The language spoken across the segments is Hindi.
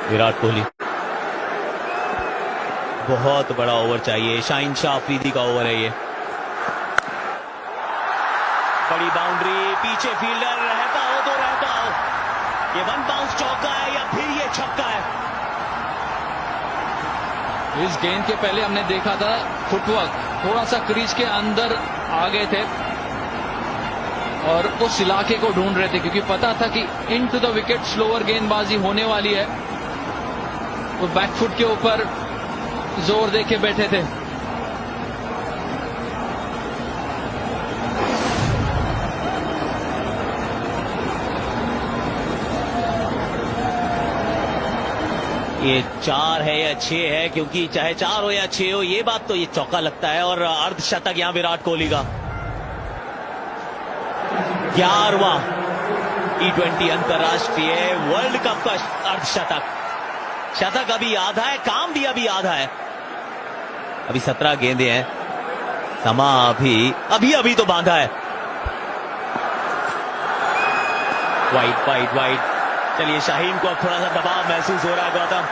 विराट कोहली, बहुत बड़ा ओवर चाहिए। शाहीन शाह अफरीदी का ओवर है ये। बड़ी बाउंड्री, पीछे फील्डर, रहता हो तो रहता हो। ये वन बाउंस चौका है या फिर ये छक्का है? इस गेंद के पहले हमने देखा था फुटवर्क थोड़ा सा क्रीज के अंदर आ गए थे और उस इलाके को ढूंढ रहे थे, क्योंकि पता था कि इन टू द विकेट स्लोअर गेंदबाजी होने वाली है। तो बैकफुट के ऊपर जोर देके बैठे थे। ये 4 है या 6 है, क्योंकि चाहे 4 हो या 6 हो, ये बात तो ये चौका लगता है। और अर्धशतक यहां विराट कोहली का 11वां T20 अंतरराष्ट्रीय वर्ल्ड कप का अर्धशतक। शतक अभी आधा है, काम भी अभी आधा है। अभी 17 गेंदें हैं, समा अभी तो बांधा है। Wide wide wide. चलिए, शाहीन को अब थोड़ा सा दबाव महसूस हो रहा है। गौतम,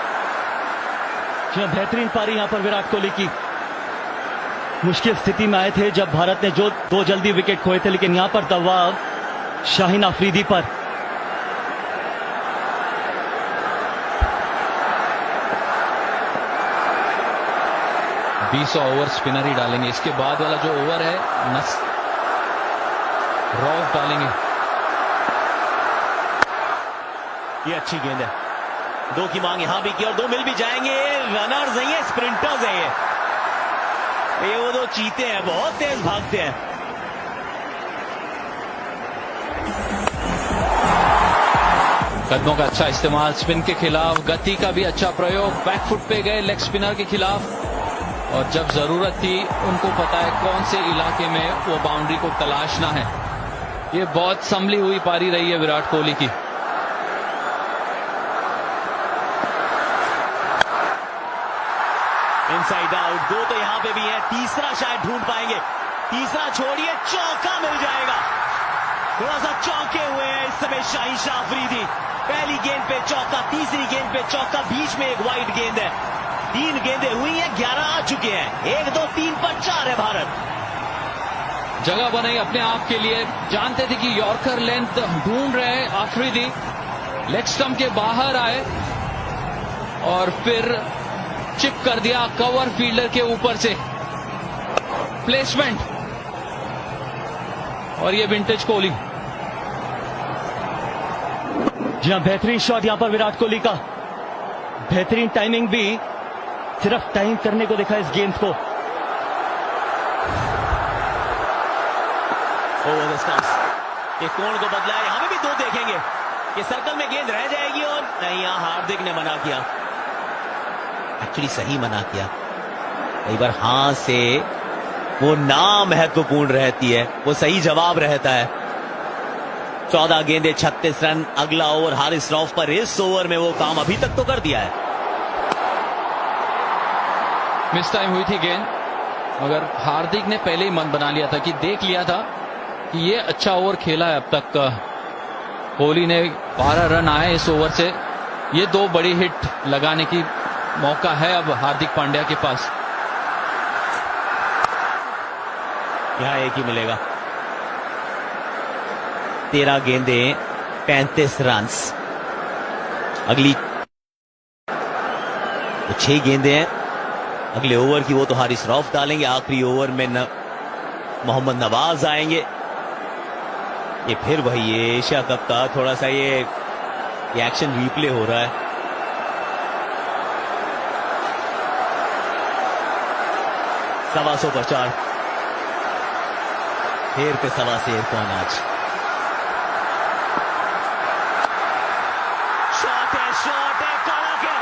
बेहतरीन पारी यहां पर विराट कोहली की। मुश्किल स्थिति में आए थे जब भारत ने जो 2 जल्दी विकेट खोए थे, लेकिन यहां पर दबाव शाहीन अफरीदी पर। बीस ओवर स्पिनर ही डालेंगे। इसके बाद वाला जो ओवर है रॉफ डालेंगे। ये अच्छी गेंद है। 2 की मांग यहां भी की और 2 मिल भी जाएंगे। रनर्स हैं ये, स्प्रिंटर्स हैं ये वो 2 चीते हैं, बहुत तेज भागते हैं। कदमों का अच्छा इस्तेमाल स्पिन के खिलाफ, गति का भी अच्छा प्रयोग। बैकफुट पे गए लेग स्पिनर के खिलाफ, और जब जरूरत थी उनको पता है कौन से इलाके में वो बाउंड्री को तलाशना है। ये बहुत संभली हुई पारी रही है विराट कोहली की। Inside out. 2 तो यहां पे भी है, तीसरा शायद ढूंढ पाएंगे। तीसरा छोड़िए, चौका मिल जाएगा। थोड़ा सा चौके हुए हैं इस समय शाहीन शाह अफरीदी। पहली गेंद पे चौका, तीसरी गेंद पे चौका, बीच में एक वाइड गेंद है। 3 गेंदें हुई हैं, 11 आ चुके हैं। 1 2 3 पर 4 है भारत। जगह बनाई अपने आप के लिए। जानते थे कि यॉर्कर लेंथ ढूंढ रहे हैं अफरीदी। लेग स्टंप के बाहर आए और फिर चिप कर दिया कवर फील्डर के ऊपर से। प्लेसमेंट, और ये विंटेज कोहली। जी हां, बेहतरीन शॉट यहां पर विराट कोहली का। बेहतरीन टाइमिंग भी, सिर्फ टाइम करने को देखा इस गेंद को। Over the stumps. ये कोण को बदला है, यहां पे भी 2 देखेंगे। ये सर्कल में गेंद रह जाएगी और नहीं, यहां हार्दिक ने मना किया। एक्चुअली सही मना किया। कई बार हां से वो ना महत्वपूर्ण रहती है, वो सही जवाब रहता है। 14 गेंदें 36 रन। अगला ओवर हारिस रऊफ पर। इस ओवर में वो काम अभी तक तो कर दिया है। मिस टाइम हुई थी गेंद, मगर हार्दिक ने पहले ही मन बना लिया था कि देख लिया था कि ये अच्छा ओवर खेला है अब तक। कोहली ने 12 रन आए इस ओवर से। ये 2 बड़ी हिट लगाने की मौका है अब हार्दिक पांड्या के पास। यहां एक ही मिलेगा। 13 गेंदें 35 रन। अगली 6 गेंदें हैं अगले ओवर की, वो तो हारिस रऊफ डालेंगे। आखिरी ओवर में मोहम्मद नवाज आएंगे। ये फिर वही ये एशिया कप का थोड़ा सा ये एक्शन रिप्ले हो रहा है। सवा सौ पर 4। फिर पे सवा से कौन आज। शॉट है, कड़क है,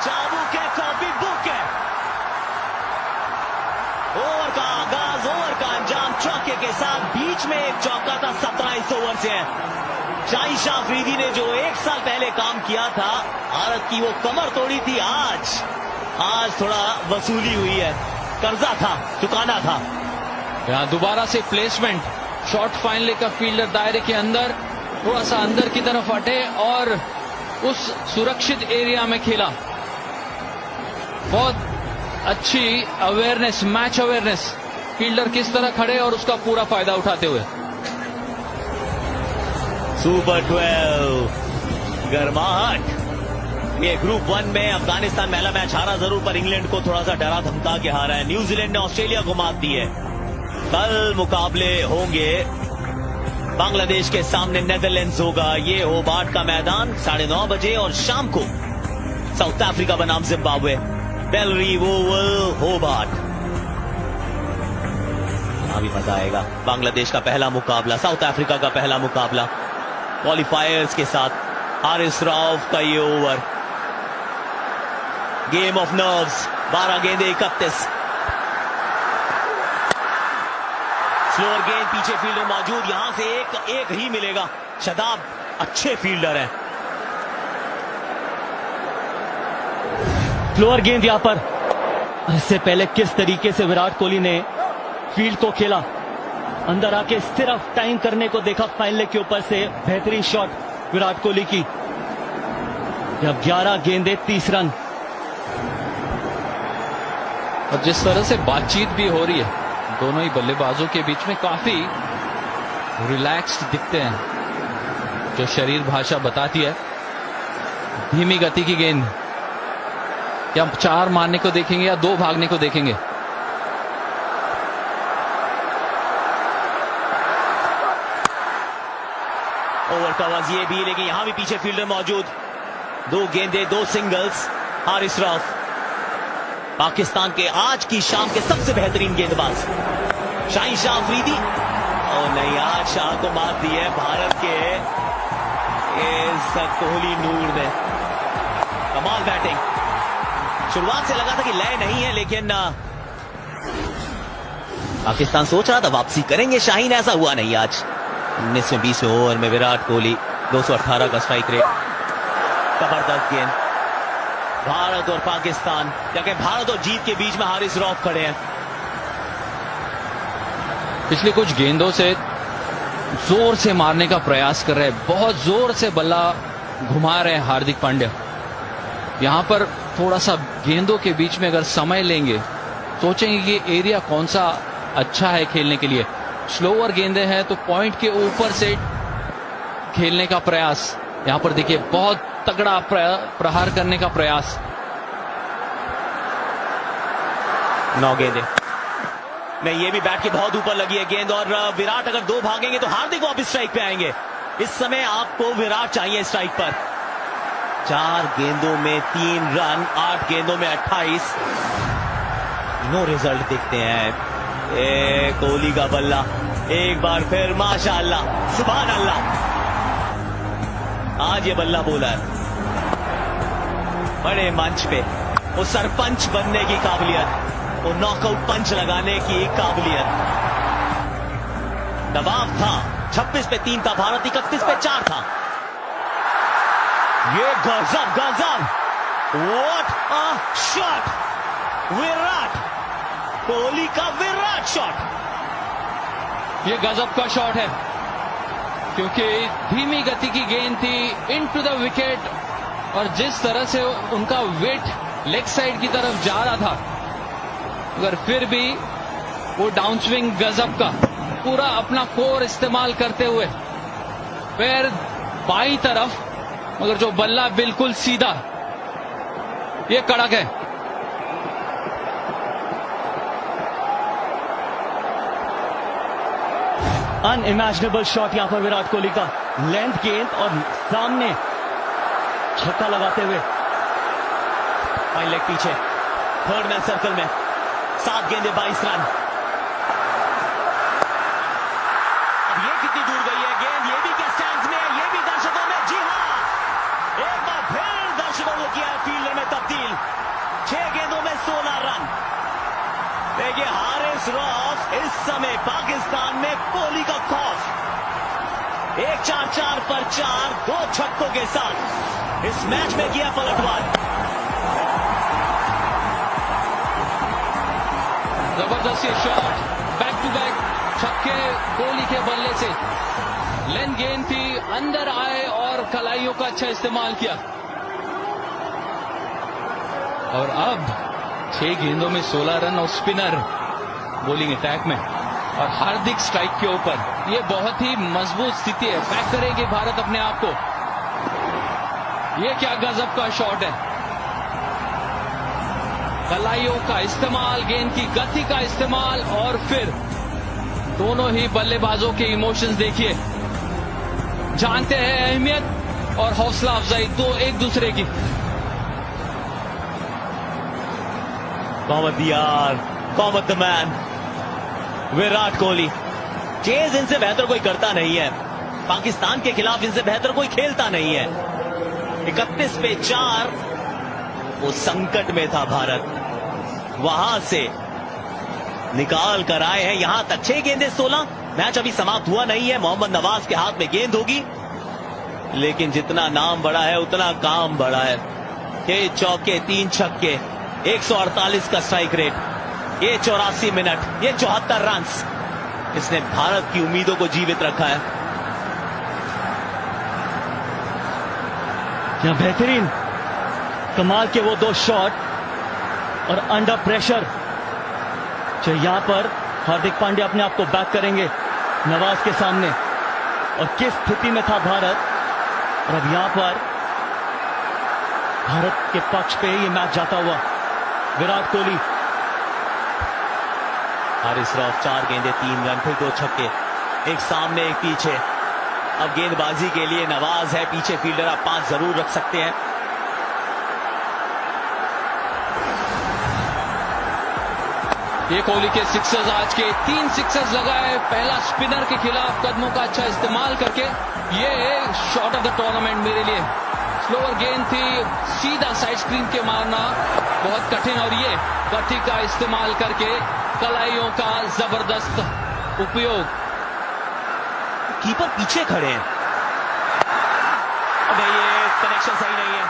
चाबुक है, कॉपी बुक है। ओवर का आगाज, ओवर का अंजाम चौके के साथ। बीच में एक चौका था 17 ओवर से है। शाहीन शाह अफरीदी ने जो 1 साल पहले काम किया था, भारत की वो कमर तोड़ी थी। आज थोड़ा वसूली हुई है, कर्जा था, चुकाना था। यहां दोबारा से प्लेसमेंट, शॉट फाइन लेकर फील्डर दायरे के अंदर, थोड़ा सा अंदर की तरफ हटे और उस सुरक्षित एरिया में खेला, बहुत अच्छी अवेयरनेस, मैच अवेयरनेस, फील्डर किस तरह खड़े और उसका पूरा फायदा उठाते हुए। सुपर 12 गर्माहट। ये ग्रुप 1 में अफगानिस्तान पहला मैच हारा जरूर, पर इंग्लैंड को थोड़ा सा डरा धमका के हारा है। न्यूजीलैंड ने ऑस्ट्रेलिया को मात दी है। कल मुकाबले होंगे, बांग्लादेश के सामने नेदरलैंड्स होगा। ये होबार्ट का मैदान 9:30 बजे, और शाम को साउथ अफ्रीका बनाम जिम्बाब्वे, बेलरी ओवल होबार्ट। अभी मजा आएगा। बांग्लादेश का पहला मुकाबला, साउथ अफ्रीका का पहला मुकाबला क्वालिफायर्स के साथ। हारिस रऊफ का ये ओवर, गेम ऑफ नर्व्स, 12 गेंदे 31। स्लोअर गेंद, पीछे फील्डर मौजूद, यहां से एक ही मिलेगा। शदाब अच्छे फील्डर हैं। फ्लोअर गेंद यहां पर। इससे पहले किस तरीके से विराट कोहली ने फील्ड को खेला, अंदर आके सिर्फ टाइम करने को देखा फाइन लेग के ऊपर से। बेहतरीन शॉट विराट कोहली की। जब 11 गेंदे 30 रन। और जिस तरह से बातचीत भी हो रही है दोनों ही बल्लेबाजों के बीच में, काफी रिलैक्स्ड दिखते हैं, जो शरीर भाषा बताती है। धीमी गति की गेंद, क्या 4 मारने को देखेंगे या 2 भागने को देखेंगे? ओवर कवर्स ये भी, लेकिन यहां भी पीछे फील्डर मौजूद। 2 गेंदे 2 सिंगल्स। हारिस रऊफ पाकिस्तान के आज की शाम के सबसे बेहतरीन गेंदबाज। शाहीन शाह अफरीदी, और नहीं, आज शाह को मात दी है भारत के इस कोहली नूर ने। कमाल बैटिंग। शुरुआत से लगा था कि लय नहीं है, लेकिन पाकिस्तान सोच रहा था वापसी करेंगे शाहीन, ऐसा हुआ नहीं। आज 19वें 20वें ओवर में विराट कोहली 218 का स्ट्राइक रेट। जबरदस्त गेंद। भारत और पाकिस्तान, क्या भारत और जीत के बीच में हारिस रऊफ खड़े हैं। पिछले कुछ गेंदों से जोर से मारने का प्रयास कर रहे हैं, बहुत जोर से बल्ला घुमा रहे हैं हार्दिक पांड्या। यहां पर थोड़ा सा गेंदों के बीच में अगर समय लेंगे, सोचेंगे कि एरिया कौन सा अच्छा है खेलने के लिए। स्लोअर गेंदे हैं तो पॉइंट के ऊपर से खेलने का प्रयास। यहां पर देखिए, बहुत तगड़ा प्रहार करने का प्रयास। 9 गेंदे नहीं, ये भी बैट के बहुत ऊपर लगी है गेंद, और विराट अगर 2 भागेंगे तो हार्दिक वापस स्ट्राइक पे आएंगे। इस समय आपको विराट चाहिए स्ट्राइक पर। 4 गेंदों में 3 रन, 8 गेंदों में 28। नो रिजल्ट दिखते हैं। कोहली का बल्ला एक बार फिर, माशाअल्लाह, सुभान अल्लाह। आज ये बल्ला बोला है बड़े मंच पे, वो सरपंच बनने की काबिलियत, वो नॉकआउट पंच लगाने की काबिलियत। दबाव था, 26 पे 3 था भारत, 31 पे 4 था। ये गजब गजब, what a shot! Virat Kohli का विराट शॉट। ये गजब का शॉट है, क्योंकि धीमी गति की गेंद थी, इनटू द विकेट, और जिस तरह से उनका वेट लेग साइड की तरफ जा रहा था, मगर फिर भी वो डाउन स्विंग गजब का, पूरा अपना कोर इस्तेमाल करते हुए पैर बाईं तरफ, मगर जो बल्ला बिल्कुल सीधा। ये कड़क है। अनइमेजिनेबल शॉट यहां पर विराट कोहली का। लेंथ गेंद और सामने छक्का लगाते हुए। फाइन लेग पीछे, थर्ड मैन सर्कल में, 7 गेंदे 22 रन। अब ये कितनी दूर गई है गेंद, ये भी क्या स्टैंड्स में, ये भी दर्शकों में। जी हां, एक बार फिर दर्शकों को किया है फील्डर में तब्दील। 6 गेंदों में 16 रन। देखिए, हारिस रऊफ इस समय पाकिस्तान में कोहली का खौफ। 1-4-4 पर 4, 2 छक्कों के साथ इस मैच में किया पलटवार। जबरदस्त ये शॉट, बैक टू बैक छक्के कोहली के बल्ले से। लेंथ गेंद थी, अंदर आए और कलाइयों का अच्छा इस्तेमाल किया। और अब 6 गेंदों में 16 रन और स्पिनर बॉलिंग अटैक में, और हार्दिक स्ट्राइक के ऊपर। ये बहुत ही मजबूत स्थिति है, बैक करेगी भारत अपने आप को। ये क्या गजब का शॉट है, कलाइयों का इस्तेमाल, गेंद की गति का इस्तेमाल, और फिर दोनों ही बल्लेबाजों के इमोशंस देखिए, जानते हैं अहमियत और हौसला अफजाई तो एक दूसरे की। मोहम्मद यार, Mohammed the man, Virat Kohli. Chase इनसे बेहतर कोई करता नहीं है, पाकिस्तान के खिलाफ इनसे बेहतर कोई खेलता नहीं है। 31 पे 4, वो संकट में था भारत, वहां से निकाल कर आए हैं यहां तक। 6 गेंदें 16, मैच अभी समाप्त हुआ नहीं है। मोहम्मद नवाज के हाथ में गेंद होगी, लेकिन जितना नाम बड़ा है उतना काम बड़ा है। 6 चौके 3 छक्के, 148 का स्ट्राइक रेट, ये 84 मिनट, ये 74 रन, इसने भारत की उम्मीदों को जीवित रखा है। क्या बेहतरीन, कमाल के वो 2 शॉट, और अंडर प्रेशर जो यहां पर हार्दिक पांड्या अपने आप को बैक करेंगे नवाज के सामने, और किस स्थिति में था भारत। और अब यहां पर भारत के पक्ष पे ये मैच जाता हुआ विराट कोहली। हारिस रऊफ 4 गेंदें 3 रन, फिर 2 छक्के, एक सामने एक पीछे। अब गेंदबाजी के लिए नवाज है, पीछे फील्डर आप 5 जरूर रख सकते हैं। ये कोहली के सिक्सर्स, आज के 3 सिक्सर्स लगाए, पहला स्पिनर के खिलाफ कदमों का अच्छा इस्तेमाल करके। ये शॉट ऑफ द टूर्नामेंट मेरे लिए। स्लोअर गेंद थी, सीधा साइड स्क्रीन के मारना बहुत कठिन, और ये गति का इस्तेमाल करके कलाइयों का जबरदस्त उपयोग। कीपर पीछे खड़े हैं, अबे ये कनेक्शन सही नहीं है,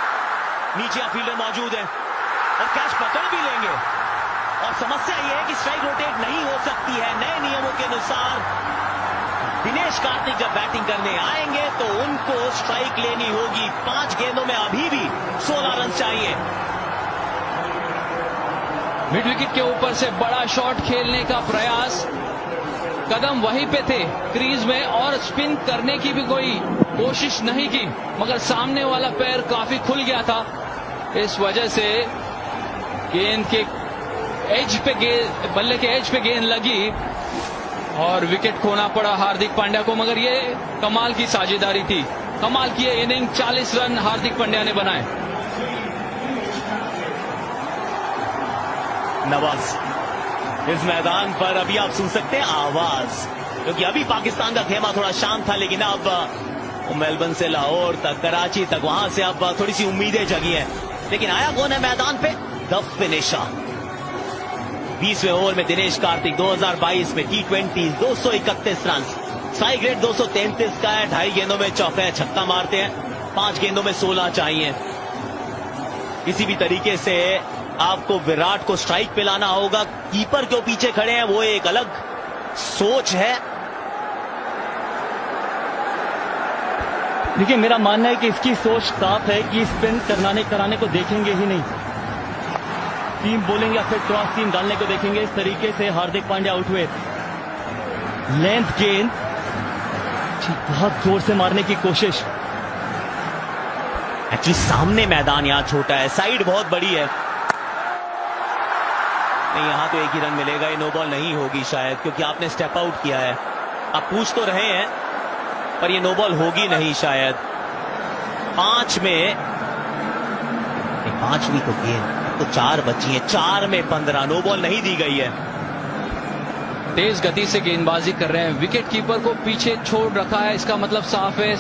नीचे फील्डर मौजूद है और कैच पकड़ भी लेंगे। और समस्या यह है कि स्ट्राइक रोटेट नहीं हो सकती है। नए नियमों के अनुसार दिनेश कार्तिक जब बैटिंग करने आएंगे तो उनको स्ट्राइक लेनी होगी। 5 गेंदों में अभी भी 16 रन चाहिए। मिड विकेट के ऊपर से बड़ा शॉट खेलने का प्रयास, कदम वहीं पे थे क्रीज में, और स्पिन करने की भी कोई कोशिश नहीं की, मगर सामने वाला पैर काफी खुल गया था। इस वजह से गेंद के एज पे बल्ले के एज पे गेंद लगी और विकेट खोना पड़ा हार्दिक पांड्या को। मगर ये कमाल की साझेदारी थी, कमाल की इनिंग। 40 रन हार्दिक पांड्या ने बनाए। नवाज इस मैदान पर अभी आप सुन सकते हैं आवाज, क्योंकि अभी पाकिस्तान का खेमा थोड़ा शांत था, लेकिन अब मेलबर्न से लाहौर तक, कराची तक, वहां से अब थोड़ी सी उम्मीदें जगी हैं। लेकिन आया कौन है मैदान पे? The finisher. 20वें ओवर में दिनेश कार्तिक 2022 में T20 231 रन, स्ट्राइक रेट 233 का है। 2.5 गेंदों में चौका छक्का मारते हैं, 5 गेंदों में 16 चाहिए। किसी भी तरीके से आपको विराट को स्ट्राइक पे लाना होगा। कीपर क्यों पीछे खड़े हैं वो एक अलग सोच है। देखिए, मेरा मानना है कि इसकी सोच साफ है कि स्पिन कराने को देखेंगे ही नहीं, टीम बोलेंगे या फिर क्रॉस टीम डालने को देखेंगे। इस तरीके से हार्दिक पांड्या आउट हुए। लेंथ गेंद बहुत जोर से मारने की कोशिश। एक्चुअली सामने मैदान यहां छोटा है, साइड बहुत बड़ी है। नहीं, यहां तो एक ही रन मिलेगा, ये नो बॉल नहीं होगी शायद, क्योंकि आपने स्टेप आउट किया है। आप पूछ तो रहे हैं पर ये नो बॉल होगी नहीं शायद। 5 में 5वीं तो गेंद तो 4 बची है, 4 में 15, नो बॉल नहीं दी गई है। तेज गति से गेंदबाजी कर रहे हैं, विकेट कीपर को पीछे छोड़ रखा है। इसका मतलब साफ है,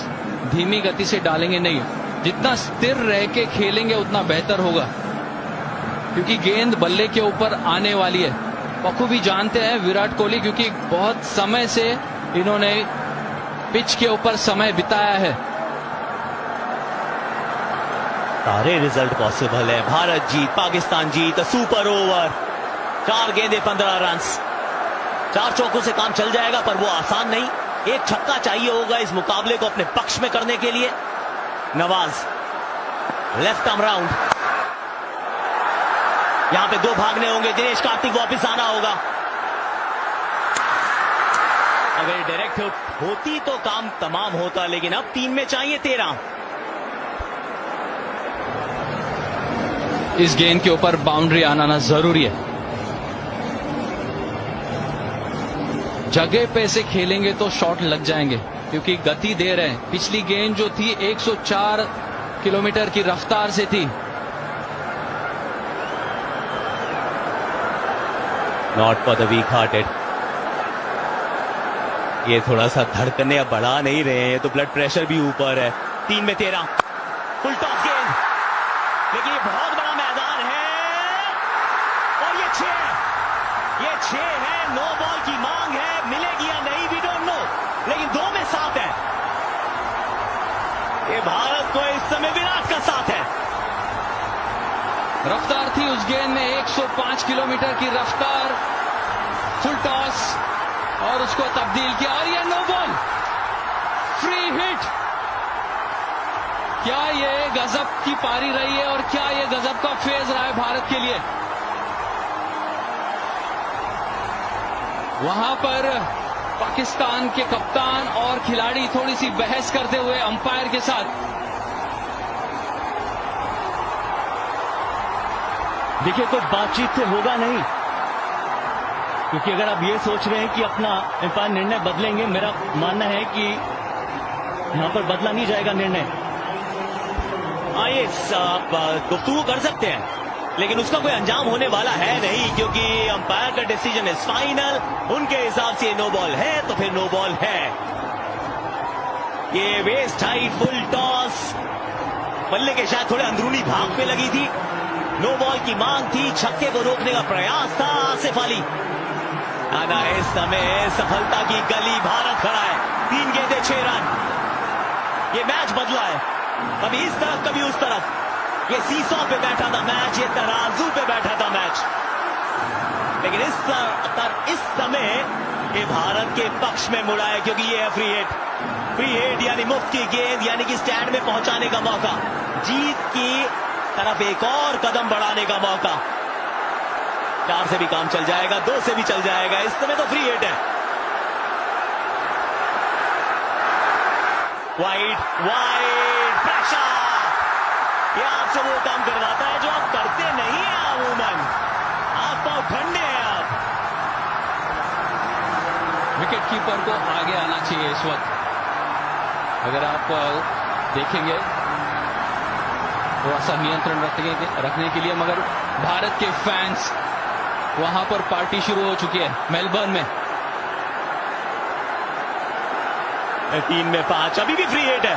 धीमी गति से डालेंगे नहीं। जितना स्थिर रह के खेलेंगे उतना बेहतर होगा, क्योंकि गेंद बल्ले के ऊपर आने वाली है। बखूबी जानते हैं विराट कोहली, क्योंकि बहुत समय से इन्होंने पिच के ऊपर समय बिताया है। सारे रिजल्ट पॉसिबल है। भारत जीत, पाकिस्तान जीत, सुपर ओवर। 4 गेंदें 15 रन, 4 चौकों से काम चल जाएगा, पर वो आसान नहीं। एक छक्का चाहिए होगा इस मुकाबले को अपने पक्ष में करने के लिए। नवाज लेफ्ट आर्म राउंड, यहां पे 2 भागने होंगे, दिनेश कार्तिक वापस आना होगा। अगर डायरेक्ट होती तो काम तमाम होता, लेकिन अब 3 में चाहिए 13। इस गेंद के ऊपर बाउंड्री आना जरूरी है। जगह पे से खेलेंगे तो शॉट लग जाएंगे क्योंकि गति दे रहे हैं। पिछली गेंद जो थी 104 किलोमीटर की रफ्तार से थी। Not for the week hearted. ये थोड़ा सा धड़कने अब बढ़ा नहीं रहे हैं, तो ब्लड प्रेशर भी ऊपर है। 3 में 13, फुल टॉस गेंद, लेकिन ये बहुत बड़ा मैदान है और ये 6 है। नो बॉल की मांग है, मिलेगी या नहीं वी डोंट नो, लेकिन 2 में 7 है। ये भारत को इस समय विराट का साथ है। रफ्तार थी उस गेंद में 105 किलोमीटर की रफ्तार। फुल टॉस और उसको तब्दील किया और ये नो बॉल, फ्री हिट। क्या ये गजब की पारी रही है और क्या ये गजब का फेज रहा है भारत के लिए। वहां पर पाकिस्तान के कप्तान और खिलाड़ी थोड़ी सी बहस करते हुए अंपायर के साथ। देखिए, कोई बातचीत से होगा नहीं, क्योंकि अगर आप ये सोच रहे हैं कि अपना अंपायर निर्णय बदलेंगे, मेरा मानना है कि यहां पर बदला नहीं जाएगा निर्णय। ये आप गुफ्तगू कर सकते हैं, लेकिन उसका कोई अंजाम होने वाला है नहीं, क्योंकि अंपायर का डिसीजन इज फाइनल। उनके हिसाब से नो बॉल है तो फिर नो बॉल है। ये वेस्ट हाइट फुल टॉस, बल्ले के शायद थोड़े अंदरूनी भाग पे लगी थी। नो बॉल की मांग थी, छक्के को रोकने का प्रयास था आसिफ अली। आना इस समय सफलता की गली, भारत खड़ा है। 3 गेंदें 6 रन। ये मैच बदला है, कभी इस तरफ कभी उस तरफ। ये सीसॉ पे बैठा था मैच, ये तराजू पे बैठा था मैच, लेकिन इस समय ये भारत के पक्ष में मुड़ा है, क्योंकि ये है फ्री हिट। फ्री हिट यानी मुफ्त की गेंद, यानी कि स्टैंड में पहुंचाने का मौका, जीत की तरफ एक और कदम बढ़ाने का मौका। 4 से भी काम चल जाएगा, 2 से भी चल जाएगा। इस समय तो फ्री हिट है। वाइड प्रेशर, ये आपसे वो काम करवाता है जो आप करते नहीं हैं अमूमन। आप बहुत ठंडे हैं। आप विकेट कीपर को आगे आना चाहिए इस वक्त। अगर आप देखेंगे थोड़ा सा नियंत्रण रखने के लिए, मगर भारत के फैंस वहां पर पार्टी शुरू हो चुकी है मेलबर्न में। 3 में 5, अभी भी फ्री हिट है।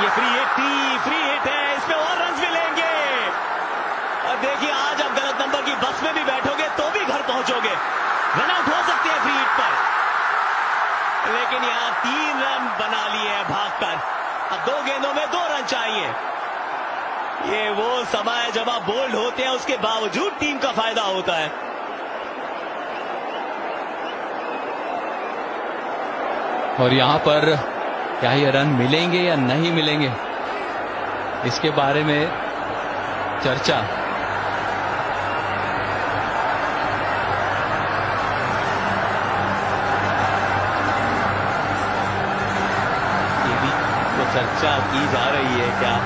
ये फ्री हिट है, इसमें और रन मिलेंगे। और देखिए, आज आप गलत नंबर की बस में भी बैठोगे तो भी घर पहुंचोगे। रन आउट हो सकते हैं फ्री हिट पर, लेकिन यहां 3 रन बना लिए हैं भागकर। अब 2 गेंदों में 2 रन चाहिए। ये वो समय जब आप बोल्ड होते हैं, उसके बावजूद टीम का फायदा होता है। और यहां पर क्या ये रन मिलेंगे या नहीं मिलेंगे, इसके बारे में चर्चा। ये भी तो चर्चा की जा रही है क्या?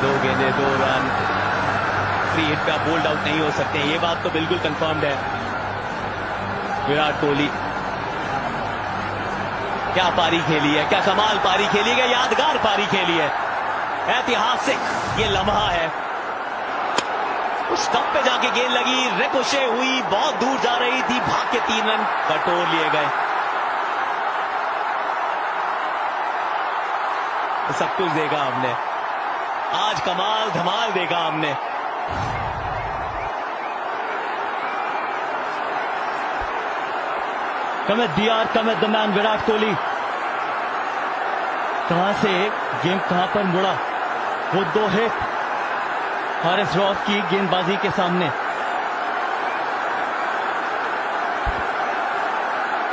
2 गेंदें 2 रन, फ्री हिट पे आप बोल्ड आउट नहीं हो सकते, ये बात तो बिल्कुल कंफर्म्ड है। विराट कोहली क्या पारी खेली है, क्या कमाल पारी खेली है, यादगार पारी खेली है, ऐतिहासिक ये लम्हा है। उस स्टंप पे जाके गेंद लगी, रिकोशे हुई, बहुत दूर जा रही थी, भाग के 3 रन बटोर लिए गए। तो सब कुछ देखा हमने आज, कमाल धमाल देखा हमने। Come the man Virat Kohli. कहां से गेम कहां पर मुड़ा, वो 2 हिट हारिस रऊफ की गेंदबाजी के सामने।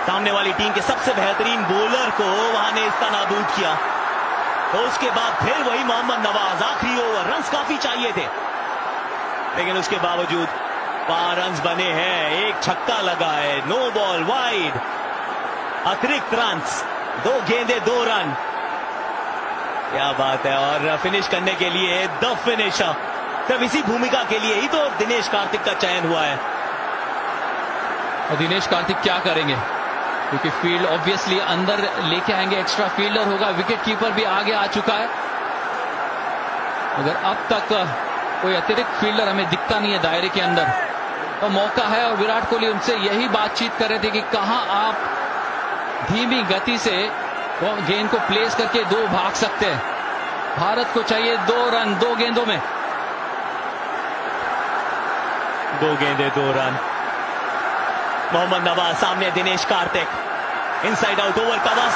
सामने वाली टीम के सबसे बेहतरीन बॉलर को वहां ने इसका नाबूद किया। तो उसके बाद फिर वही मोहम्मद नवाज, आखिरी ओवर, रन्स काफी चाहिए थे लेकिन उसके बावजूद 5 रन्स बने हैं, एक छक्का लगा है, नो बॉल वाइड, अतिरिक्त रन्स, 2 गेंदे 2 रन, क्या बात है। और फिनिश करने के लिए द फिनिशर, सिर्फ इसी भूमिका के लिए ही तो दिनेश कार्तिक का चयन हुआ है। और दिनेश कार्तिक क्या करेंगे, क्योंकि फील्ड ऑब्वियसली अंदर लेके आएंगे, एक्स्ट्रा फील्डर होगा, विकेट कीपर भी आगे आ चुका है। अगर अब तक कोई अतिरिक्त फील्डर हमें दिखता नहीं है दायरे के अंदर, तो मौका है। और विराट कोहली उनसे यही बातचीत कर रहे थे कि कहां आप धीमी गति से गेंद को प्लेस करके 2 भाग सकते हैं। भारत को चाहिए 2 रन 2 गेंदों में। 2 गेंदे 2 रन। मोहम्मद नवाज, सामने Dinesh Karthik, inside out over का बस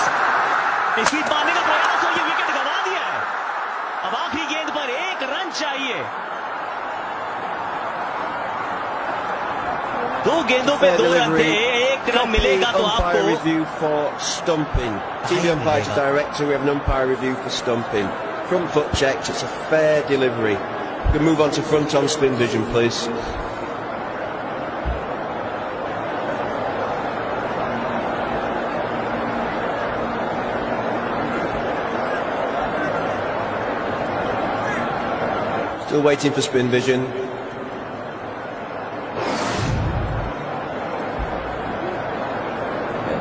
स्वीप मारने का प्रयास और ये विकेट गंवा दिया है। अब आखिरी गेंद पर 1 रन चाहिए। 2 गेंदों पे 2 रन थे, 1 रन मिलेगा तो Umpire आपको। review for stumping. TV umpire to director, we have an umpire review for stumping. Front foot checked, it's a fair delivery. We can move on to front on spin vision, please. Still waiting for spin vision.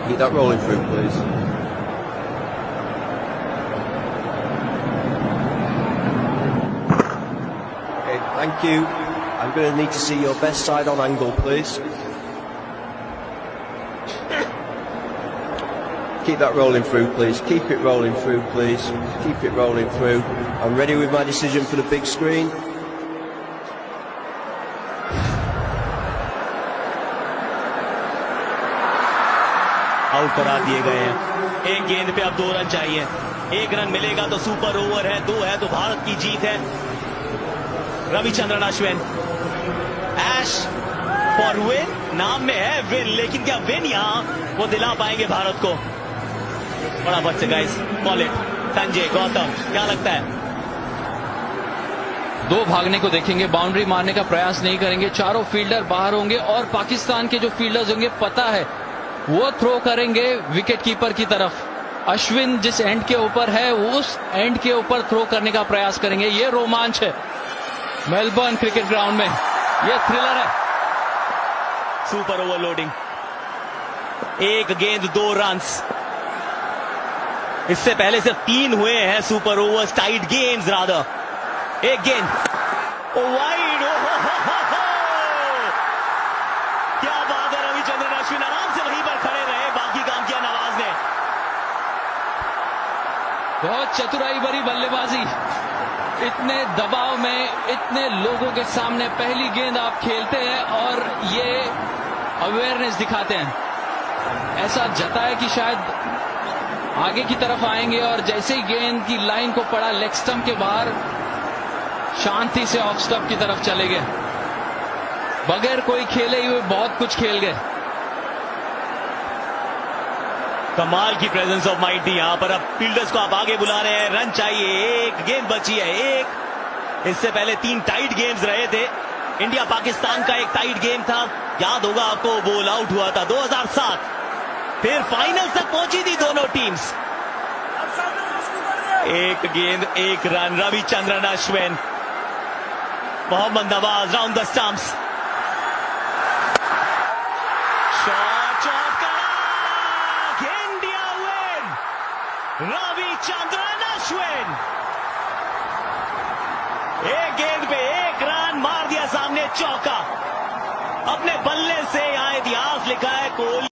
Keep that rolling through, please. Okay, thank you. I'm going to need to see your best side on angle, please. Keep that rolling through, please. Keep it rolling through, please. Keep it rolling through. I'm ready with my decision for the big screen. Out करार दिए गए हैं। 1 गेंद पे अब 2 रन चाहिए। 1 रन मिलेगा तो सुपर ओवर है, 2 है तो भारत की जीत है। रविचंद्रन अश्विन, ऐश फॉर विन, नाम में है विन, लेकिन क्या विन यहां वो दिला पाएंगे भारत को? फटाफट से guys, call it. Sanjay, Gautam, क्या लगता है? 2 भागने को देखेंगे, बाउंड्री मारने का प्रयास नहीं करेंगे। चारों फील्डर बाहर होंगे और पाकिस्तान के जो फील्डर्स होंगे पता है वो थ्रो करेंगे विकेट कीपर की तरफ। अश्विन जिस एंड के ऊपर है उस एंड के ऊपर थ्रो करने का प्रयास करेंगे। ये रोमांच है मेलबर्न क्रिकेट ग्राउंड में, ये थ्रिलर है। सुपर ओवरलोडिंग, 1 गेंद 2 रन्स। इससे पहले सिर्फ 3 हुए हैं super overs, tied games rather. 1 गेंद वाइड, क्या बात है। रविचंद्रन अश्विन आराम से वहीं पर खड़े रहे, बाकी काम किया नवाज ने। बहुत चतुराई भरी बल्लेबाजी, इतने दबाव में, इतने लोगों के सामने पहली गेंद आप खेलते हैं और ये अवेयरनेस दिखाते हैं। ऐसा जताया कि शायद आगे की तरफ आएंगे और जैसे ही गेंद की लाइन को पड़ा लेग स्टंप के बाहर, शांति से ऑफ स्टंप की तरफ चले गए, बगैर कोई खेले हुए बहुत कुछ खेल गए। कमाल की प्रेजेंस ऑफ माइंड थी यहां पर। अब फील्डर्स को आप आगे बुला रहे हैं, रन चाहिए, 1 गेंद बची है, 1। इससे पहले 3 टाइट गेम्स रहे थे। इंडिया पाकिस्तान का एक टाइट गेम था, याद होगा आपको, बोल आउट हुआ था 2007। फिर फाइनल तक पहुंची थी दोनों टीम्स। 1 गेंद 1 run. Ravichandran Ashwin, Mohammad Nawaz round the stumps, shot करा, इंडिया विन। रविचंद्रन अश्विन 1 गेंद पे 1 रन मार दिया, सामने चौका। अपने बल्ले से यहां इतिहास लिखा है कोहली।